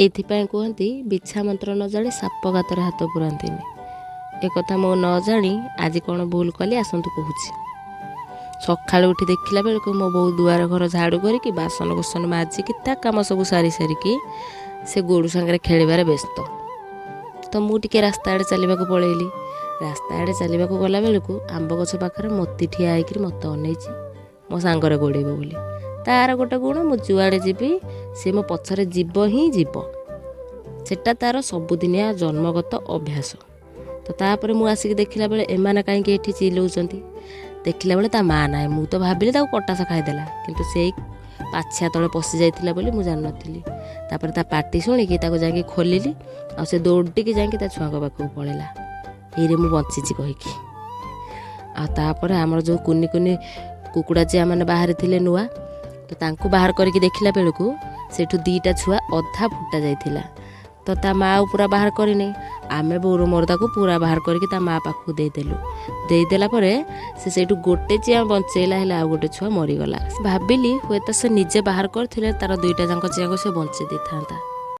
ଏଇଥିପାଇଁ କୁହନ୍ତି ବିଛା ମନ୍ତ୍ର ନ ଜାଣି ସାପ ଗାତରେ ହାତ ପୁରାନ୍ତିନି। ଏକଥା ମୁଁ ନ ଜାଣି ଆଜି କ'ଣ ଭୁଲ କଲି ଆସନ୍ତୁ କହୁଛି। ସକାଳୁ ଉଠି ଦେଖିଲା ବେଳକୁ ମୋ ବୋଉ ଦୁଆର ଘର ଝାଡ଼ୁ କରିକି ବାସନ କୁସନ ମାଜିକି ତା କାମ ସବୁ ସାରିକି ସେ ଗୋରୁ ସାଙ୍ଗରେ ଖେଳିବାରେ ବ୍ୟସ୍ତ। ତ ମୁଁ ଟିକେ ରାସ୍ତା ଆଡ଼େ ଚାଲିବାକୁ ପଳେଇଲି। ରାସ୍ତା ଆଡ଼େ ଚାଲିବାକୁ ଗଲା ବେଳକୁ ଆମ୍ବ ଗଛ ପାଖରେ ମୋତି ଠିଆ ହେଇକିରି ମୋତେ ଅନେଇଛି ମୋ ସାଙ୍ଗରେ ଗୋଡ଼େଇବ ବୋଲି। ତାର ଗୋଟେ ଗୁଣ, ମୁଁ ଯୁଆଡ଼େ ଯିବି ସେ ମୋ ପଛରେ ଯିବ ହିଁ ଯିବ। ସେଟା ତାର ସବୁଦିନିଆ ଜନ୍ମଗତ ଅଭ୍ୟାସ। ତ ତାପରେ ମୁଁ ଆସିକି ଦେଖିଲା ବେଳେ ଏମାନେ କାହିଁକି ଏଠି ଚିଲଉଛନ୍ତି। ଦେଖିଲା ବେଳେ ତା ମାଆ ନାହିଁ। ମୁଁ ତ ଭାବିଲି ତାକୁ କଟାସ ଖାଇଦେଲା, କିନ୍ତୁ ସେଇ ପାଛିଆ ତଳେ ପଶି ଯାଇଥିଲା ବୋଲି ମୁଁ ଜାଣିନଥିଲି। ତାପରେ ତା ପାଟି ଶୁଣିକି ତାକୁ ଯାଇକି ଖୋଲିଲି, ଆଉ ସେ ଦୌଡ଼ିକି ଯାଇକି ତା ଛୁଆଙ୍କ ପାଖକୁ ପଳେଇଲା, ଏଇରେ ମୁଁ ବଞ୍ଚିଛି କହିକି। ଆଉ ତାପରେ ଆମର ଯେଉଁ କୁନି କୁନି କୁକୁଡ଼ା ଚିଆ ମାନେ ବାହାରିଥିଲେ ନୂଆ, ତ ତାଙ୍କୁ ବାହାର କରିକି ଦେଖିଲା ବେଳକୁ ସେଠୁ 2ଟା ଛୁଆ ଅଧା ଫୁଟା ଯାଇଥିଲା। ତ ତା ମାଆ ଆଉ ପୁରା ବାହାର କରିନି। ଆମେ ବୋଉର ମୋର ତାକୁ ପୁରା ବାହାର କରିକି ତା ମାଆ ପାଖକୁ ଦେଇଦେଲୁ। ଦେଇଦେଲା ପରେ ସେ ସେଇଠୁ ଗୋଟେ ଚିଆ ବଞ୍ଚେଇଲା, ହେଲେ ଆଉ ଗୋଟେ ଛୁଆ ମରିଗଲା। ଭାବିଲି ହୁଏତ ସେ ନିଜେ ବାହାର କରିଥିଲେ ତାର 2ଟା ଯାକ ଚିଆକୁ ସେ ବଞ୍ଚେଇ ଦେଇଥାନ୍ତା।